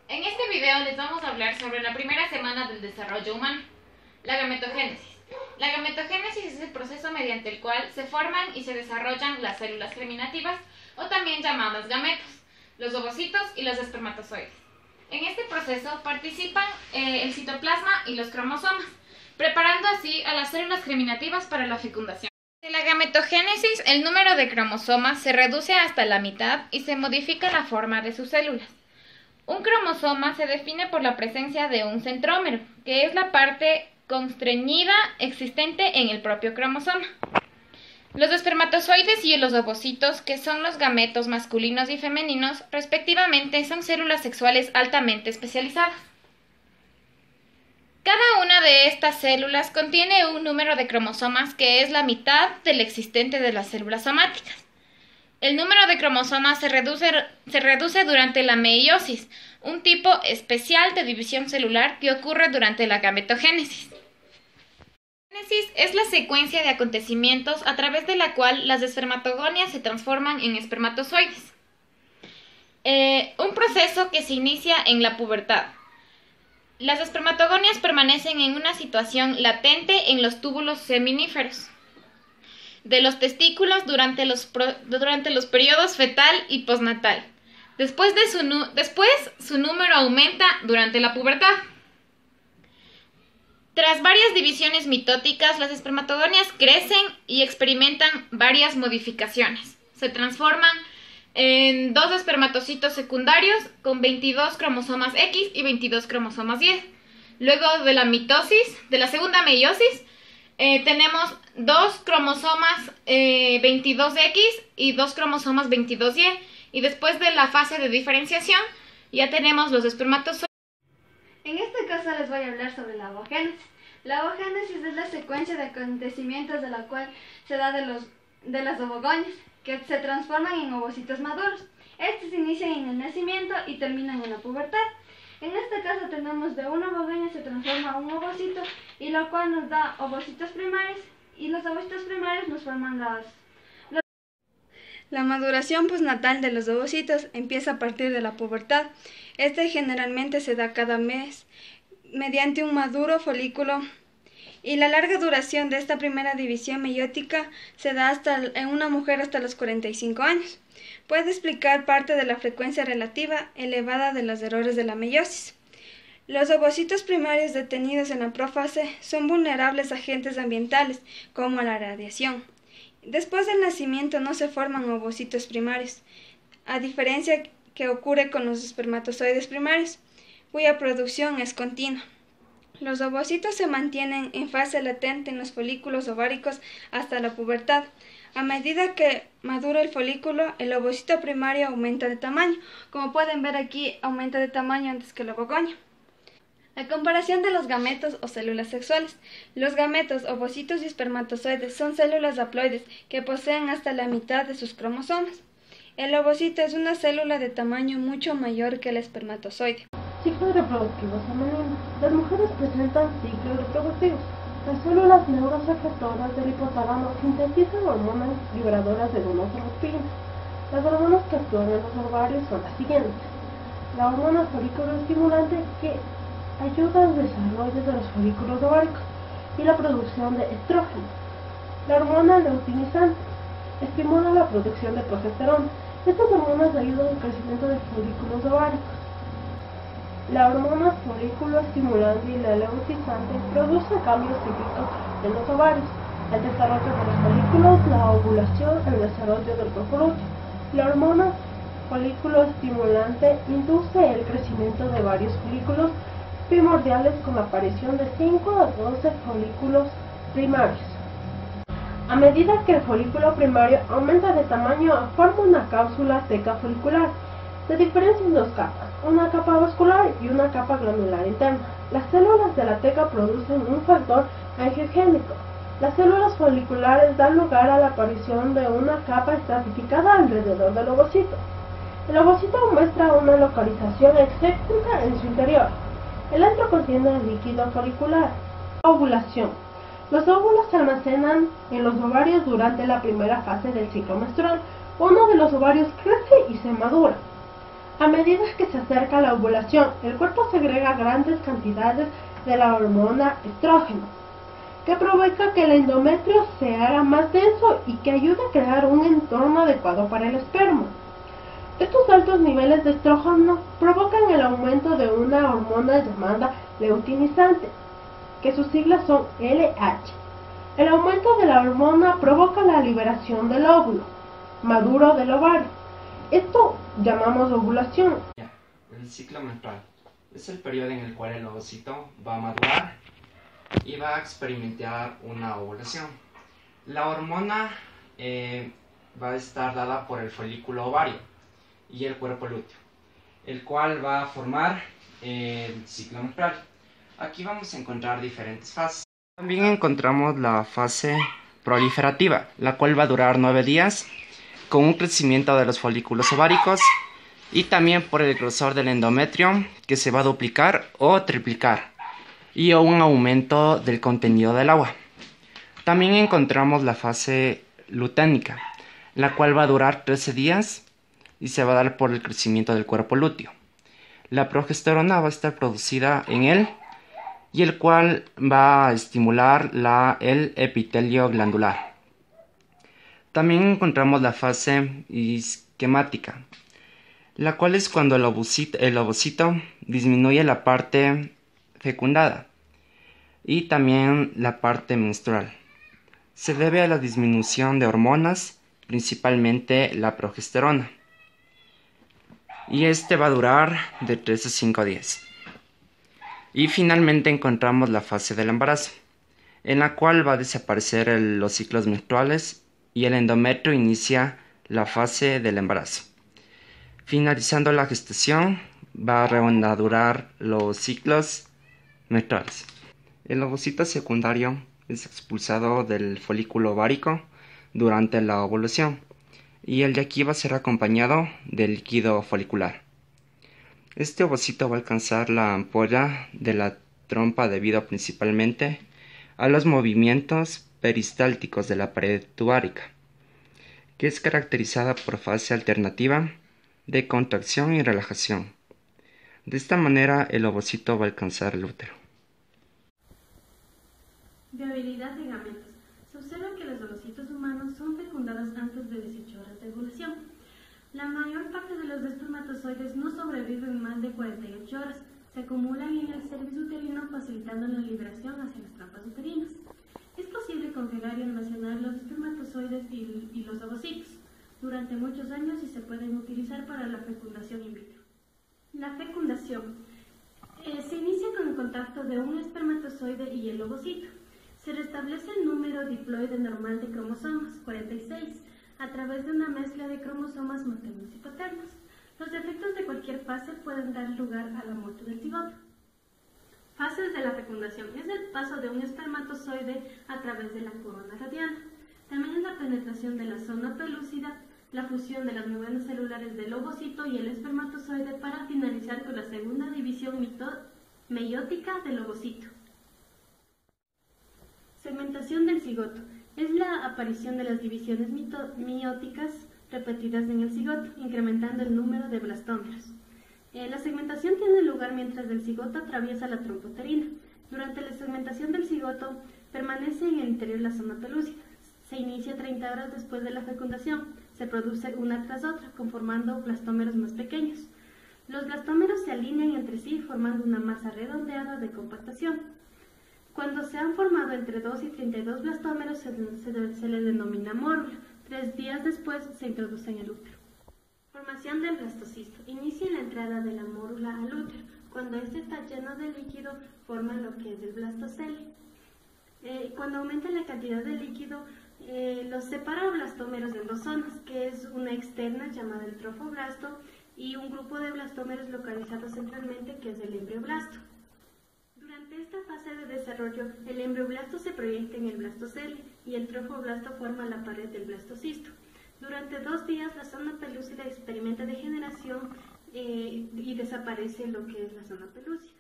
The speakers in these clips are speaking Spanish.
En este video les vamos a hablar sobre la primera semana del desarrollo humano, la gametogénesis. La gametogénesis es el proceso mediante el cual se forman y se desarrollan las células germinativas, o también llamadas gametos, los ovocitos y los espermatozoides. En este proceso participan el citoplasma y los cromosomas, preparando así a las células germinativas para la fecundación. En la gametogénesis, el número de cromosomas se reduce hasta la mitad y se modifica la forma de sus células. Un cromosoma se define por la presencia de un centrómero, que es la parte constreñida existente en el propio cromosoma. Los espermatozoides y los ovocitos, que son los gametos masculinos y femeninos, respectivamente, son células sexuales altamente especializadas. Cada una de estas células contiene un número de cromosomas que es la mitad del existente de las células somáticas. El número de cromosomas se reduce durante la meiosis, un tipo especial de división celular que ocurre durante la gametogénesis. La génesis es la secuencia de acontecimientos a través de la cual las espermatogonias se transforman en espermatozoides. Un proceso que se inicia en la pubertad. Las espermatogonias permanecen en una situación latente en los túbulos seminíferos de los testículos durante los periodos fetal y postnatal. Después su número aumenta durante la pubertad. Tras varias divisiones mitóticas, las espermatogonias crecen y experimentan varias modificaciones. Se transforman en dos espermatocitos secundarios con 22 cromosomas X y 22 cromosomas Y. Luego de la segunda meiosis, tenemos dos cromosomas 22X y dos cromosomas 22Y. Y después de la fase de diferenciación, ya tenemos los espermatozoides. En este caso les voy a hablar sobre la ovogénesis. La ovogénesis es la secuencia de acontecimientos de la cual se da de las ovogonias, que se transforman en ovocitos maduros. Estos inician en el nacimiento y terminan en la pubertad. En este caso tenemos de una ovogonia se transforma un ovocito, y lo cual nos da ovocitos primarios, y los ovocitos primarios nos forman La maduración postnatal de los ovocitos empieza a partir de la pubertad. Este generalmente se da cada mes mediante un maduro folículo, y la larga duración de esta primera división meiótica se da en una mujer hasta los 45 años. Puede explicar parte de la frecuencia relativa elevada de los errores de la meiosis. Los ovocitos primarios detenidos en la prófase son vulnerables a agentes ambientales como la radiación. Después del nacimiento no se forman ovocitos primarios, a diferencia que ocurre con los espermatozoides primarios, cuya producción es continua. Los ovocitos se mantienen en fase latente en los folículos ováricos hasta la pubertad. A medida que madura el folículo, el ovocito primario aumenta de tamaño. Como pueden ver aquí, aumenta de tamaño antes que la ovogonia. La comparación de los gametos o células sexuales. Los gametos, ovocitos y espermatozoides son células haploides que poseen hasta la mitad de sus cromosomas. El ovocito es una célula de tamaño mucho mayor que el espermatozoide. Ciclo reproductivo femenino. Las mujeres presentan ciclos reproductivos. Las células neuroreceptoras del hipotálamo sintetizan hormonas liberadoras de gonadotropinas. Las hormonas que actúan en los ovarios son las siguientes. La hormona folículo estimulante, que ayuda al desarrollo de los folículos ováricos y la producción de estrógeno. La hormona luteinizante estimula la producción de progesterona. Estas hormonas ayudan al crecimiento de folículos ováricos. La hormona folículo estimulante y la luteinizante produce cambios cíclicos en los ovarios, el desarrollo de los folículos, la ovulación, el desarrollo del reproductivo. La hormona folículo estimulante induce el crecimiento de varios folículos primordiales con la aparición de 5 a 12 folículos primarios. A medida que el folículo primario aumenta de tamaño, forma una cápsula teca folicular. Se diferencian dos capas, una capa vascular y una capa glandular interna. Las células de la teca producen un factor angiogénico. Las células foliculares dan lugar a la aparición de una capa estratificada alrededor del ovocito. El ovocito muestra una localización excéntrica en su interior. El antro contiene el líquido folicular. Ovulación. Los óvulos se almacenan en los ovarios durante la primera fase del ciclo menstrual. Uno de los ovarios crece y se madura. A medida que se acerca la ovulación, el cuerpo segrega grandes cantidades de la hormona estrógeno, que provoca que el endometrio se haga más denso y que ayude a crear un entorno adecuado para el esperma. Estos altos niveles de estrógeno provocan el aumento de una hormona llamada luteinizante, que sus siglas son LH. El aumento de la hormona provoca la liberación del óvulo maduro del ovario. Esto llamamos ovulación. El ciclo menstrual es el periodo en el cual el ovocito va a madurar y va a experimentar una ovulación. La hormona va a estar dada por el folículo ovario y el cuerpo lúteo, el cual va a formar el ciclo menstrual. Aquí vamos a encontrar diferentes fases. También encontramos la fase proliferativa, la cual va a durar 9 días, con un crecimiento de los folículos ováricos y también por el grosor del endometrio, que se va a duplicar o triplicar, y un aumento del contenido del agua. También encontramos la fase luténica, la cual va a durar 13 días y se va a dar por el crecimiento del cuerpo lúteo. La progesterona va a estar producida en él y el cual va a estimular el epitelio glandular. También encontramos la fase isquemática, la cual es cuando el ovocito disminuye la parte fecundada y también la parte menstrual. Se debe a la disminución de hormonas, principalmente la progesterona, y este va a durar de 3 a 5 días. Y finalmente encontramos la fase del embarazo, en la cual va a desaparecer los ciclos menstruales y el endometrio inicia la fase del embarazo. Finalizando la gestación, va a durar los ciclos menstruales. El ovocito secundario es expulsado del folículo ovárico durante la ovulación y el de aquí va a ser acompañado del líquido folicular. Este ovocito va a alcanzar la ampolla de la trompa debido principalmente a los movimientos peristálticos de la pared tubaria, que es caracterizada por fase alternativa de contracción y relajación. De esta manera el ovocito va a alcanzar el útero. Viabilidad de gametos. Se observa que los ovocitos humanos son fecundados antes de 18 horas de ovulación. La mayor parte de los espermatozoides no sobreviven más de 48 horas. Se acumulan en el cervix uterino, facilitando la liberación hacia las trampas uterinas. Es posible congelar y almacenar los espermatozoides y los ovocitos durante muchos años y se pueden utilizar para la fecundación in vitro. La fecundación se inicia con el contacto de un espermatozoide y el ovocito. Se restablece el número diploide normal de cromosomas, 46, a través de una mezcla de cromosomas maternos y paternos. Los defectos de cualquier fase pueden dar lugar a la muerte del cigoto. Fases de la fecundación es el paso de un espermatozoide a través de la corona radiana. También es la penetración de la zona pelúcida, la fusión de las membranas celulares del ovocito y el espermatozoide para finalizar con la segunda división meiótica del ovocito. Segmentación del cigoto. Es la aparición de las divisiones meióticas repetidas en el cigoto, incrementando el número de blastómeros. La segmentación tiene lugar mientras el cigoto atraviesa la trompa uterina. Durante la segmentación del cigoto, permanece en el interior la zona pelúcida. Se inicia 30 horas después de la fecundación. Se produce una tras otra, conformando blastómeros más pequeños. Los blastómeros se alinean entre sí, formando una masa redondeada de compactación. Cuando se han formado entre 2 y 32 blastómeros, se les denomina mórula. 3 días después se introduce en el útero. Formación del blastocisto. Inicia la entrada de la mórula al útero. Cuando este está lleno de líquido, forma lo que es el blastocele. Cuando aumenta la cantidad de líquido, los separablastómeros en 2 zonas, que es una externa llamada el trofoblasto y un grupo de blastómeros localizados centralmente, que es el embrioblasto. Durante esta fase de desarrollo, el embrioblasto se proyecta en el blastocele y el trofoblasto forma la pared del blastocisto. Durante 2 días, la zona pelúcida experimenta degeneración y desaparece lo que es la zona pelúcida.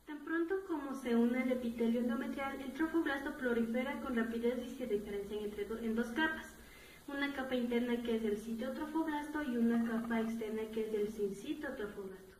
Tan pronto como se une el epitelio endometrial, el trofoblasto prolifera con rapidez y se diferencia en 2 capas. una capa interna que es del citotrofoblasto y una capa externa que es del sincitotrofoblasto.